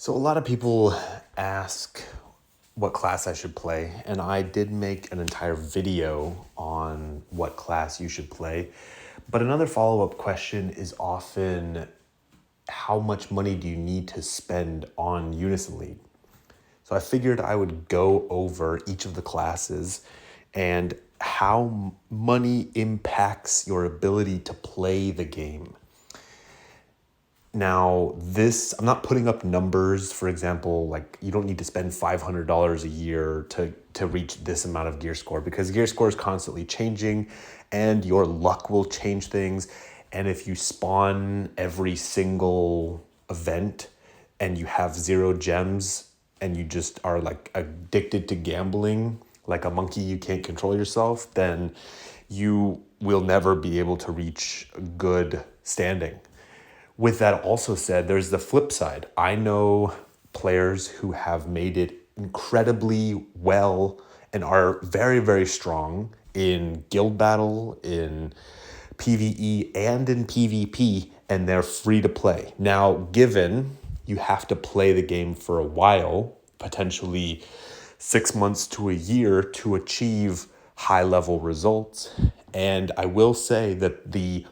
So a lot of people ask what class I should play, and I did make an entire video on what class you should play. But another follow-up question is often, how much money do you need to spend on Unison League? So I figured I would go over each of the classes and how money impacts your ability to play the game. Now, I'm not putting up numbers. For example, like you don't need to spend $500 a year to reach this amount of gear score, because gear score is constantly changing and your luck will change things. And if you spawn every single event and you have 0 gems and you just are like addicted to gambling, like a monkey, you can't control yourself, then you will never be able to reach good standing. With that also said, there's the flip side. I know players who have made it incredibly well and are very, very strong in guild battle, in PvE, and in PvP, and they're free to play. Now, given you have to play the game for a while, potentially 6 months to a year, to achieve high level results. And I will say that the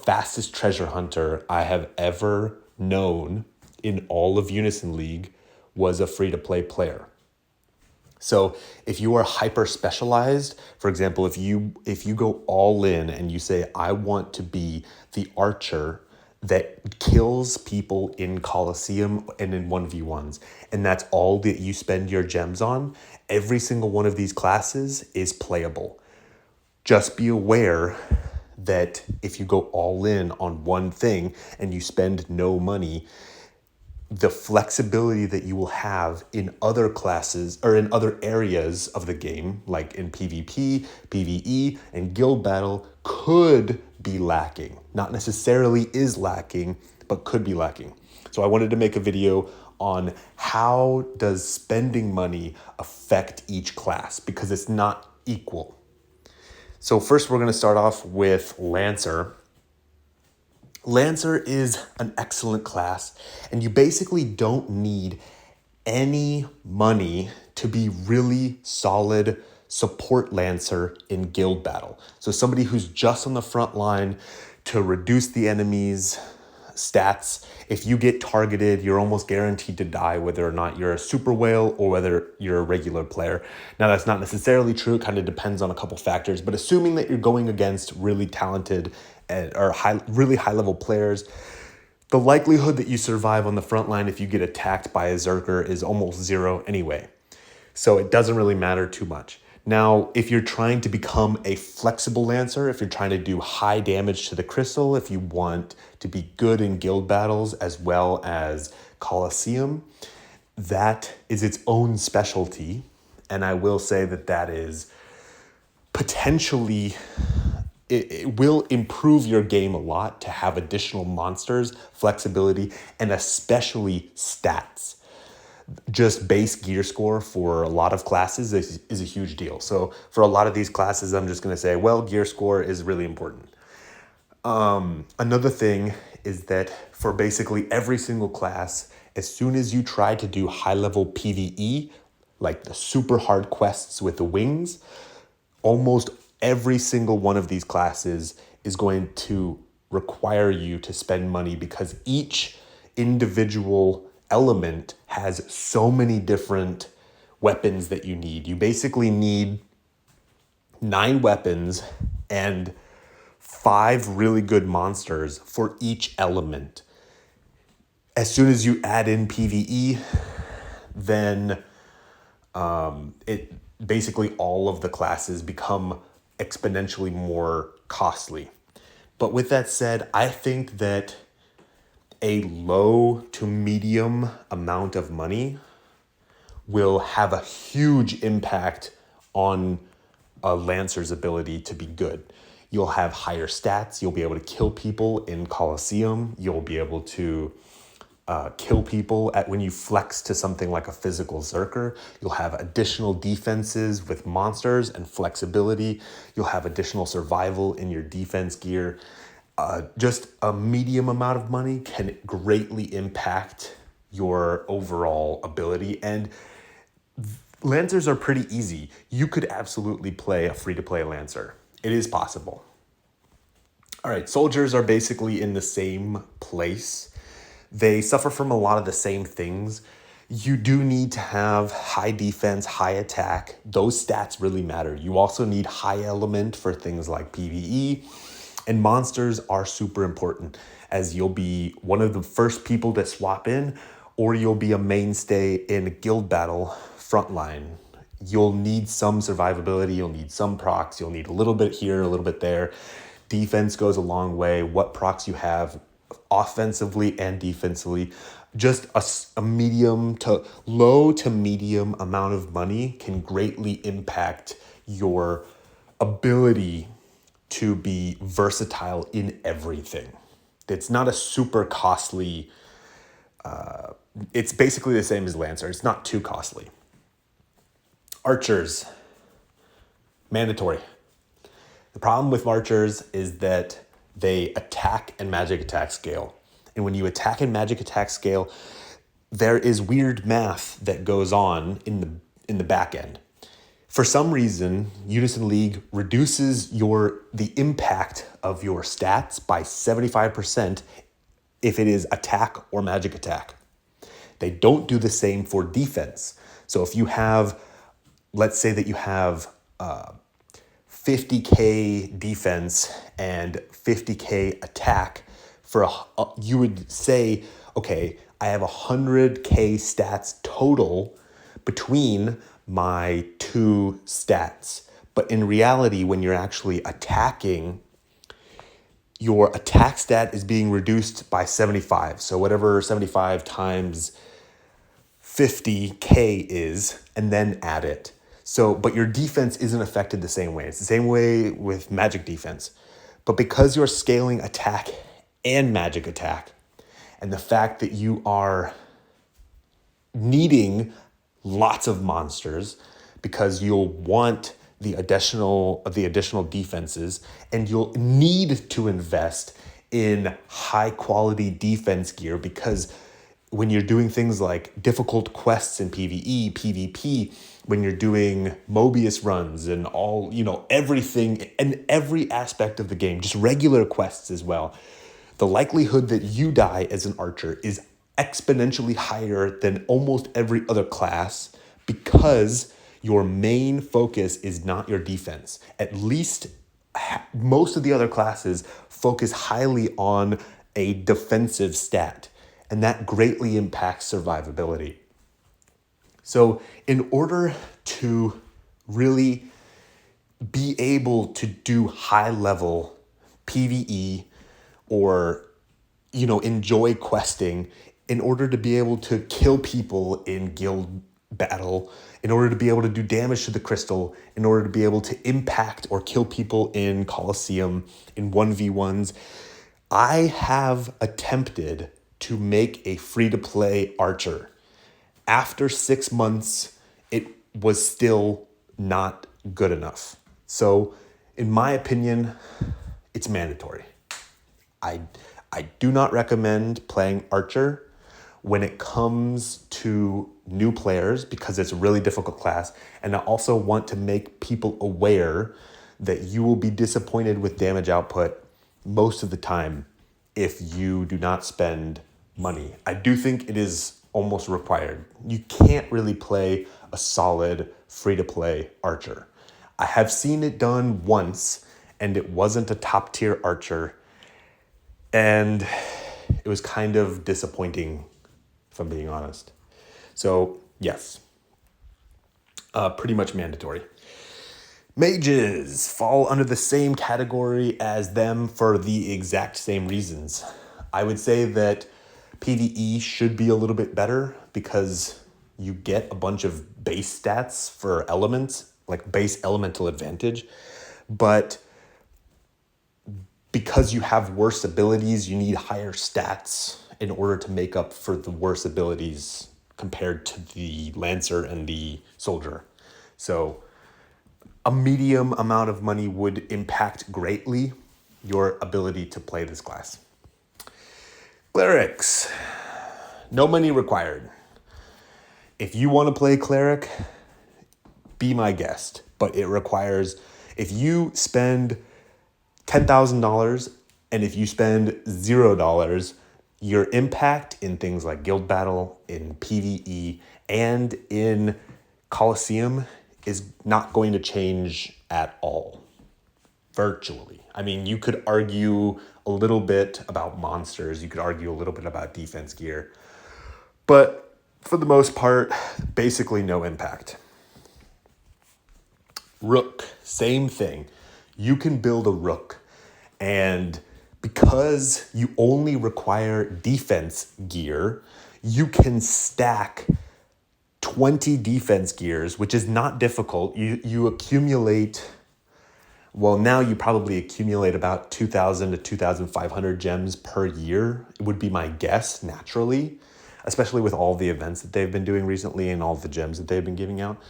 fastest treasure hunter I have ever known in all of Unison League was a free-to-play player. So if you are hyper specialized, for example, if you go all in and you say, I want to be the archer that kills people in Coliseum and in 1v1s, and that's all that you spend your gems on, every single one of these classes is playable. Just be aware that if you go all in on one thing and you spend no money, the flexibility that you will have in other classes or in other areas of the game, like in PvP, PvE, and guild battle, could be lacking. Not necessarily is lacking, but could be lacking. So I wanted to make a video on how does spending money affect each class, because it's not equal. So first we're going to start off with Lancer. Lancer is an excellent class, and you basically don't need any money to be really solid support Lancer in guild battle. So somebody who's just on the front line to reduce the enemy's stats. If you get targeted, you're almost guaranteed to die, whether or not you're a super whale or whether you're a regular player. Now, that's not necessarily true. It kind of depends on a couple factors, but assuming that you're going against really talented or really high level players, the likelihood that you survive on the front line if you get attacked by a Zerker is almost 0 anyway. So it doesn't really matter too much. Now, if you're trying to become a flexible Lancer, if you're trying to do high damage to the crystal, if you want to be good in guild battles as well as Coliseum, that is its own specialty. And I will say that is potentially, it will improve your game a lot to have additional monsters, flexibility, and especially stats. Just base gear score for a lot of classes is a huge deal. So for a lot of these classes, I'm just going to say, well, gear score is really important. Another thing is that for basically every single class, as soon as you try to do high level PvE, like the super hard quests with the wings, almost every single one of these classes is going to require you to spend money, because each individual element has so many different weapons that you need. You basically need 9 weapons and 5 really good monsters for each element. As soon as you add in PvE, then it basically all of the classes become exponentially more costly. But with that said, I think that a low to medium amount of money will have a huge impact on a Lancer's ability to be good. You'll have higher stats. You'll be able to kill people in Coliseum. You'll be able to kill people when you flex to something like a physical Zerker. You'll have additional defenses with monsters and flexibility. You'll have additional survival in your defense gear. Just a medium amount of money can greatly impact your overall ability. And Lancers are pretty easy. You could absolutely play a free-to-play Lancer. It is possible. All right, soldiers are basically in the same place. They suffer from a lot of the same things. You do need to have high defense, high attack. Those stats really matter. You also need high element for things like PvE. And monsters are super important, as you'll be one of the first people that swap in, or you'll be a mainstay in a guild battle frontline. You'll need some survivability, you'll need some procs, you'll need a little bit here, a little bit there. Defense goes a long way. What procs you have offensively and defensively, just a medium to low to medium amount of money can greatly impact your ability to be versatile in everything. It's not a super costly, it's basically the same as Lancer. It's not too costly. Archers, mandatory. The problem with archers is that they attack and magic attack scale. And when you attack and magic attack scale, there is weird math that goes on in the back end. For some reason, Unison League reduces the impact of your stats by 75% if it is attack or magic attack. They don't do the same for defense. So if you have, let's say that you have 50k defense and 50k attack, you would say, okay, I have 100k stats total between my two stats. But in reality, when you're actually attacking, your attack stat is being reduced by 75. So whatever 75 times 50k is, and then add it. So, but your defense isn't affected the same way. It's the same way with magic defense. But because you're scaling attack and magic attack, and the fact that you are needing lots of monsters because you'll want the additional defenses, and you'll need to invest in high quality defense gear, because when you're doing things like difficult quests in PvE, PvP, when you're doing Mobius runs and all, everything and every aspect of the game, just regular quests as well, the likelihood that you die as an archer is exponentially higher than almost every other class, because your main focus is not your defense. At least most of the other classes focus highly on a defensive stat, and that greatly impacts survivability. So in order to really be able to do high level PvE or, enjoy questing, in order to be able to kill people in guild battle, in order to be able to do damage to the crystal, in order to be able to impact or kill people in Colosseum, in 1v1s, I have attempted to make a free-to-play archer. After 6 months, it was still not good enough. So, in my opinion, it's mandatory. I do not recommend playing archer when it comes to new players, because it's a really difficult class. And I also want to make people aware that you will be disappointed with damage output most of the time if you do not spend money. I do think it is almost required. You can't really play a solid free-to-play archer. I have seen it done once, and it wasn't a top-tier archer, and it was kind of disappointing, if I'm being honest. So, yes, pretty much mandatory. Mages fall under the same category as them for the exact same reasons. I would say that PvE should be a little bit better because you get a bunch of base stats for elements, like base elemental advantage. But because you have worse abilities, you need higher stats in order to make up for the worse abilities compared to the Lancer and the Soldier. So a medium amount of money would impact greatly your ability to play this class. Clerics. No money required. If you want to play Cleric, be my guest. But it requires, if you spend $10,000 and if you spend $0, your impact in things like Guild Battle, in PvE, and in Coliseum is not going to change at all. Virtually. I mean, you could argue a little bit about monsters. You could argue a little bit about defense gear. But for the most part, basically no impact. Rook, same thing. You can build a Rook, and because you only require defense gear, you can stack 20 defense gears, which is not difficult. You accumulate, well, now you probably accumulate about 2,000 to 2,500 gems per year. It would be my guess, naturally, especially with all the events that they've been doing recently and all the gems that they've been giving out.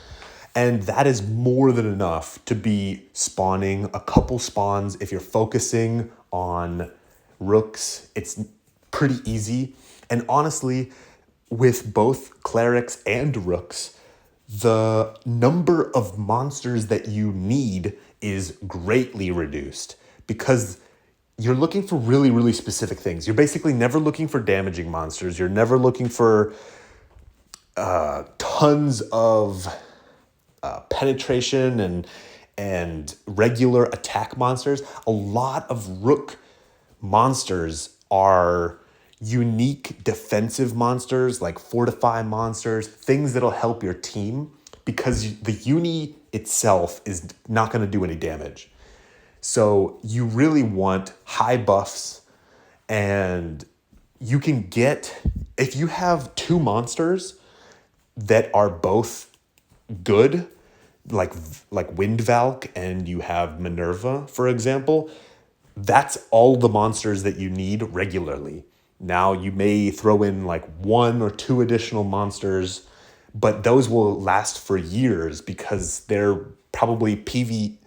And that is more than enough to be spawning a couple spawns. If you're focusing on Rooks, it's pretty easy. And honestly, with both Clerics and Rooks, the number of monsters that you need is greatly reduced because you're looking for really, really specific things. You're basically never looking for damaging monsters. You're never looking for tons of penetration and regular attack monsters. A lot of Rook monsters are unique defensive monsters, like fortify monsters, things that'll help your team, because the uni itself is not going to do any damage. So you really want high buffs, and you can get, if you have two monsters that are both good, like Wind Valk and you have Minerva, for example, that's all the monsters that you need regularly. Now you may throw in like one or two additional monsters, but those will last for years because they're probably PvP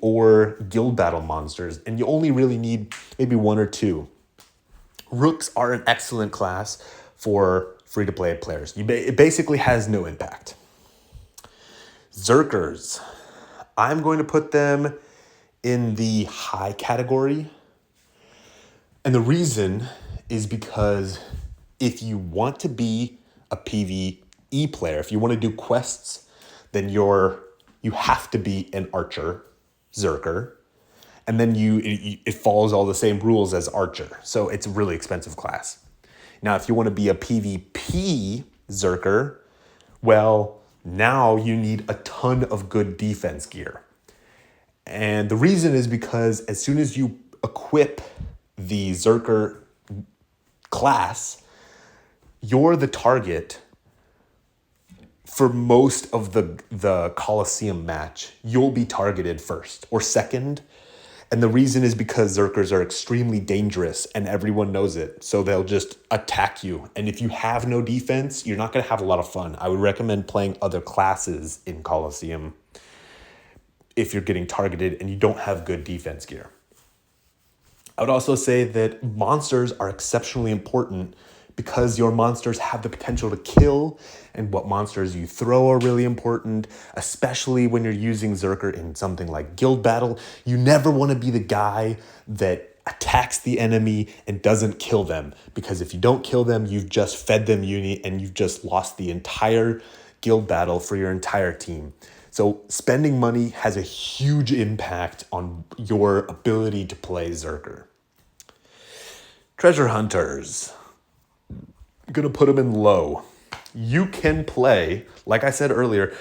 or Guild Battle monsters, and you only really need maybe one or two. Rooks are an excellent class for free-to-play players. It basically has no impact. Zerkers, I'm going to put them in the high category. And the reason is because if you want to be a PvE player, if you want to do quests, then you have to be an archer, Zerker. And then it follows all the same rules as archer. So it's a really expensive class. Now, if you want to be a PvP Zerker, well, now you need a ton of good defense gear. And the reason is because as soon as you equip the Zerker class, you're the target for most of the Coliseum match. You'll be targeted first or second. And the reason is because Zerkers are extremely dangerous and everyone knows it. So they'll just attack you. And if you have no defense, you're not going to have a lot of fun. I would recommend playing other classes in Coliseum if you're getting targeted and you don't have good defense gear. I would also say that monsters are exceptionally important because your monsters have the potential to kill, and what monsters you throw are really important, especially when you're using Zerker in something like Guild Battle. You never want to be the guy that attacks the enemy and doesn't kill them, because if you don't kill them, you've just fed them uni and you've just lost the entire Guild Battle for your entire team. So spending money has a huge impact on your ability to play Zerker. Treasure Hunters. I'm going to put them in low. You can play, like I said earlier,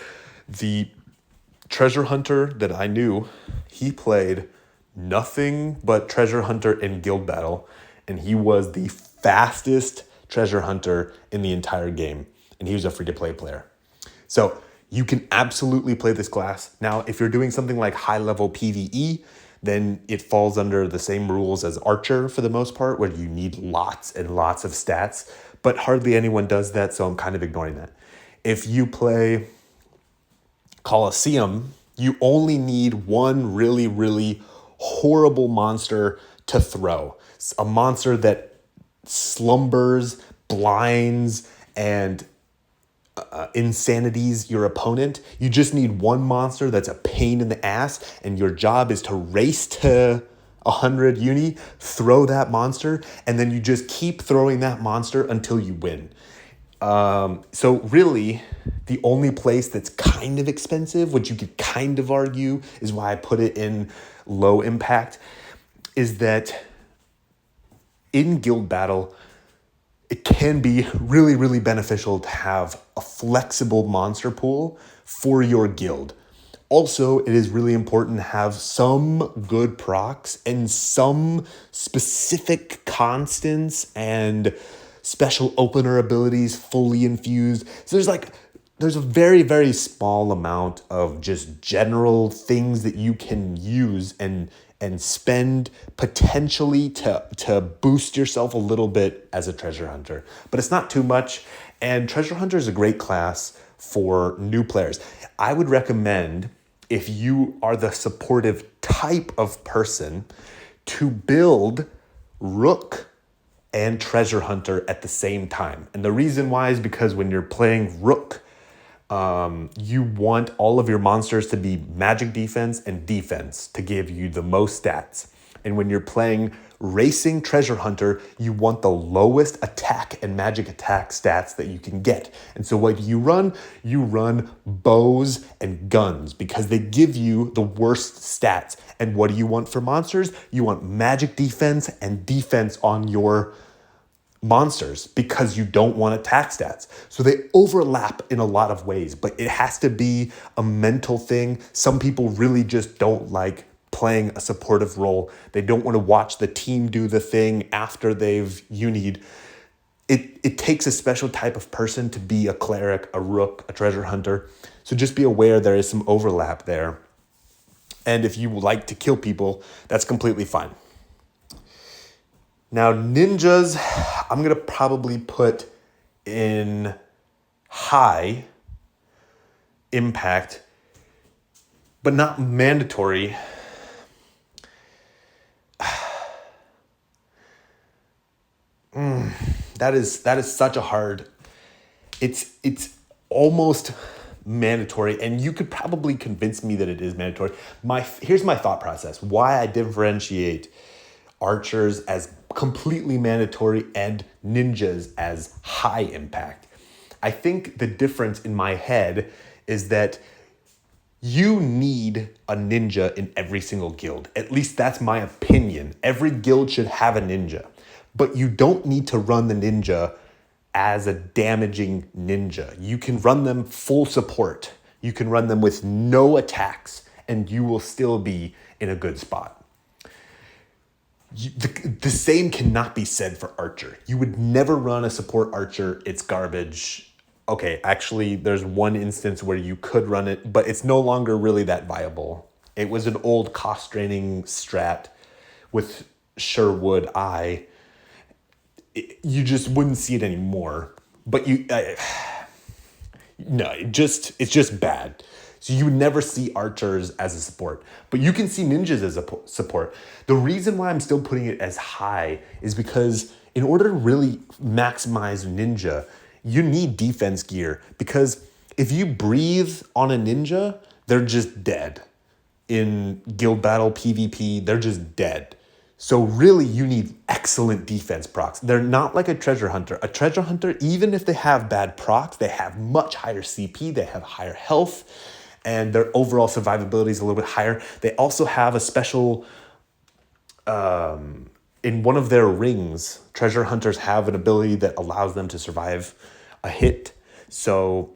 the Treasure Hunter that I knew, he played nothing but Treasure Hunter in Guild Battle, and he was the fastest Treasure Hunter in the entire game, and he was a free-to-play player. So you can absolutely play this class. Now, if you're doing something like high-level PvE, then it falls under the same rules as Archer for the most part, where you need lots and lots of stats, but hardly anyone does that, so I'm kind of ignoring that. If you play Coliseum, you only need one really, really horrible monster to throw. A monster that slumbers, blinds, and insanities your opponent. You just need one monster that's a pain in the ass, and your job is to race to 100 uni, throw that monster, and then you just keep throwing that monster until you win. So really, the only place that's kind of expensive, which you could kind of argue is why I put it in low impact, is that in guild battle, it can be really, really beneficial to have a flexible monster pool for your guild. Also, it is really important to have some good procs and some specific constants and special opener abilities fully infused. So there's a very, very small amount of just general things that you can use and spend potentially to boost yourself a little bit as a treasure hunter. But it's not too much, and treasure hunter is a great class for new players. I would recommend, if you are the supportive type of person, to build Rook and treasure hunter at the same time. And the reason why is because when you're playing Rook, you want all of your monsters to be magic defense and defense to give you the most stats. And when you're playing racing treasure hunter, you want the lowest attack and magic attack stats that you can get. And so what you run bows and guns because they give you the worst stats. And what do you want for monsters? You want magic defense and defense on your monsters because you don't want attack stats. So they overlap in a lot of ways, but it has to be a mental thing. Some people really just don't like playing a supportive role. They don't want to watch the team do the thing after they've unied. It takes a special type of person to be a cleric, a rook, a treasure hunter. So just be aware there is some overlap there. And if you like to kill people, that's completely fine. Now, ninjas, I'm going to probably put in high impact, but not mandatory. That is such a hard. It's almost mandatory, and you could probably convince me that it is mandatory. Here's my thought process. Why I differentiate archers as completely mandatory and ninjas as high impact. I think the difference in my head is that you need a ninja in every single guild. At least that's my opinion. Every guild should have a ninja, but you don't need to run the ninja as a damaging ninja. You can run them full support. You can run them with no attacks, and you will still be in a good spot. The same cannot be said for archer. You would never run a support archer. It's garbage. Okay, actually, there's one instance where you could run it, but it's no longer really that viable. It was an old cost-draining strat with Sherwood Eye. You just wouldn't see it anymore. But it's just bad. So you would never see archers as a support, but you can see ninjas as a support. The reason why I'm still putting it as high is because in order to really maximize ninja, you need defense gear, because if you breathe on a ninja, they're just dead. In guild battle, PvP, they're just dead. So really, you need excellent defense procs. They're not like a treasure hunter. A treasure hunter, even if they have bad procs, they have much higher CP, they have higher health, and their overall survivability is a little bit higher. They also have a special, in one of their rings, treasure hunters have an ability that allows them to survive a hit. So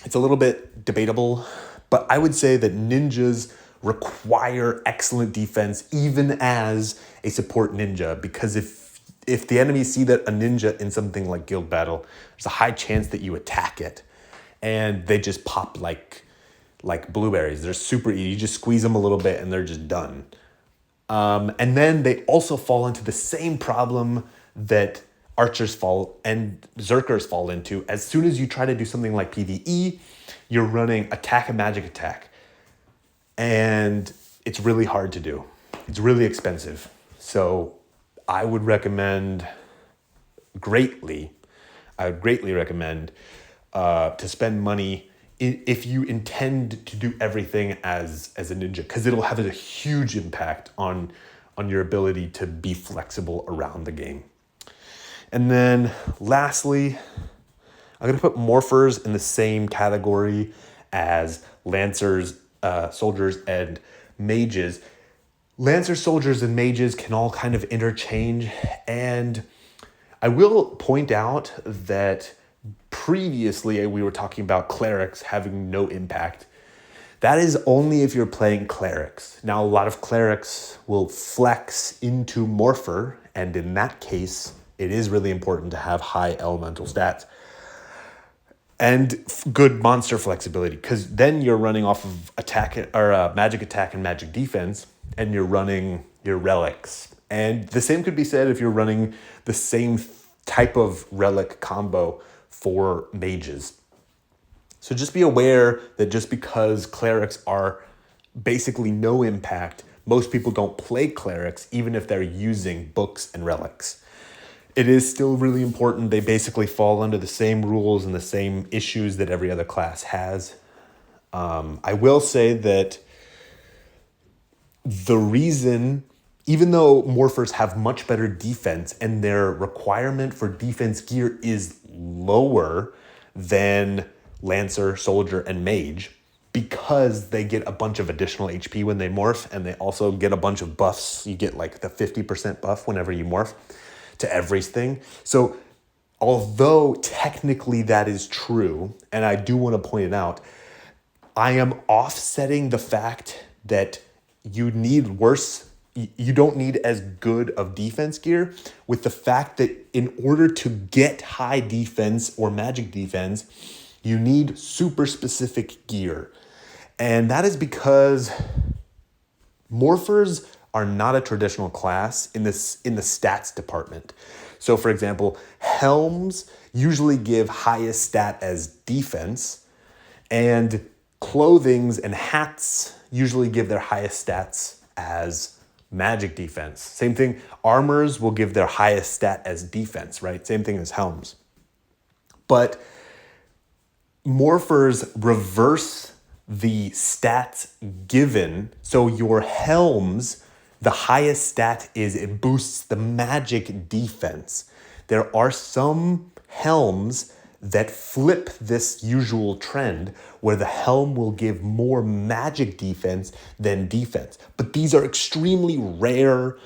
it's a little bit debatable, but I would say that ninjas require excellent defense even as a support ninja, because if the enemies see that a ninja in something like guild battle, there's a high chance that you attack it, and they just pop like blueberries. They're super easy. You just squeeze them a little bit and they're just done. And then they also fall into the same problem that archers fall and Zerkers fall into. As soon as you try to do something like PvE, you're running attack and magic attack. And it's really hard to do. It's really expensive. So I would recommend greatly, I would greatly recommend to spend money if you intend to do everything as a ninja, because it'll have a huge impact on your ability to be flexible around the game. And then lastly, I'm going to put morphers in the same category as lancers, soldiers, and mages. Lancers, soldiers, and mages can all kind of interchange, and I will point out that previously we were talking about clerics having no impact. That is only if you're playing clerics. Now, a lot of clerics will flex into Morpher, and in that case, it is really important to have high elemental stats and good monster flexibility, because then you're running off of attack or magic attack and magic defense, and you're running your relics. And the same could be said if you're running the same type of relic combo for mages. So just be aware that just because clerics are basically no impact, most people don't play clerics even if they're using books and relics. It is still really important. They basically fall under the same rules and the same issues that every other class has. I will say that the reason, even though morphers have much better defense and their requirement for defense gear is lower than Lancer, Soldier, and Mage, because they get a bunch of additional HP when they morph, and they also get a bunch of buffs. You get like the 50% buff whenever you morph to everything. So although technically that is true, and I do want to point it out, I am offsetting the fact that you don't need as good of defense gear with the fact that in order to get high defense or magic defense, you need super specific gear. And that is because morphers are not a traditional class in the stats department. So for example, helms usually give highest stat as defense, and clothings and hats usually give their highest stats as magic defense. Same thing, armors will give their highest stat as defense, right? Same thing as helms. But morphers reverse the stats given. So your helms, the highest stat is it boosts the magic defense. There are some helms that flip this usual trend where the helm will give more magic defense than defense. But these are extremely rare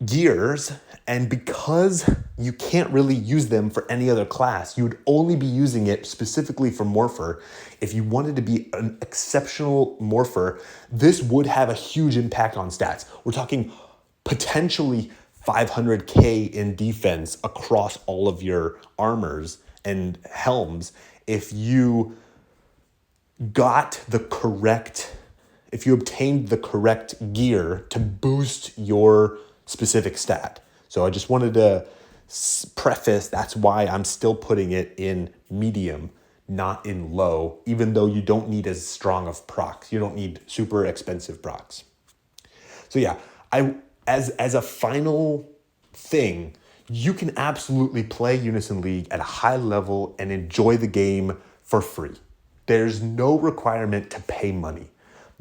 gears, and because you can't really use them for any other class, you would only be using it specifically for Morpher. If you wanted to be an exceptional Morpher, this would have a huge impact on stats. We're talking potentially 500k in defense across all of your armors and helms if you obtained the correct gear to boost your specific stat. So I just wanted to preface, that's why I'm still putting it in medium, not in low, even though you don't need as strong of procs. You don't need super expensive procs. So yeah, as a final thing, you can absolutely play Unison League at a high level and enjoy the game for free. There's no requirement to pay money,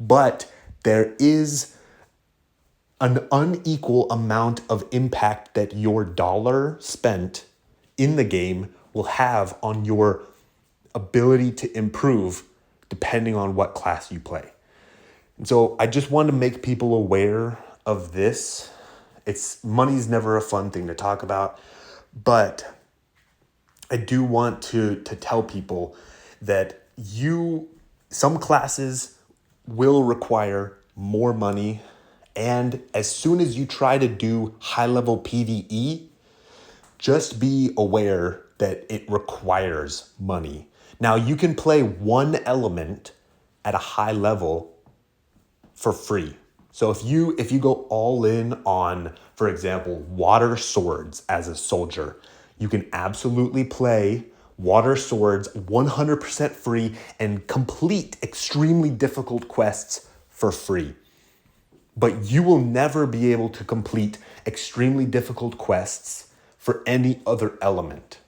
but there is an unequal amount of impact that your dollar spent in the game will have on your ability to improve depending on what class you play. And so I just want to make people aware of this. Money's never a fun thing to talk about, but I do want to tell people that some classes will require more money, and as soon as you try to do high-level PvE, just be aware that it requires money. Now, you can play one element at a high level for free. So if you go all in on, for example, water swords as a soldier, you can absolutely play water swords 100% free and complete extremely difficult quests for free. But you will never be able to complete extremely difficult quests for any other element.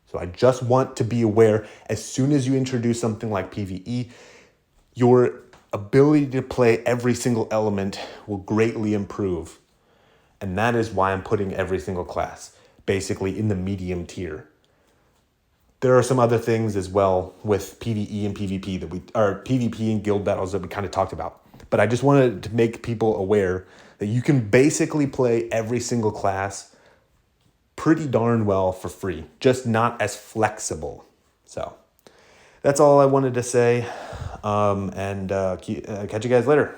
So I just want to be aware, as soon as you introduce something like PvE, your ability to play every single element will greatly improve. And that is why I'm putting every single class basically in the medium tier. There are some other things as well with PvE and PvP PvP and guild battles that we kind of talked about. But I just wanted to make people aware that you can basically play every single class pretty darn well for free, just not as flexible. So that's all I wanted to say. Catch you guys later.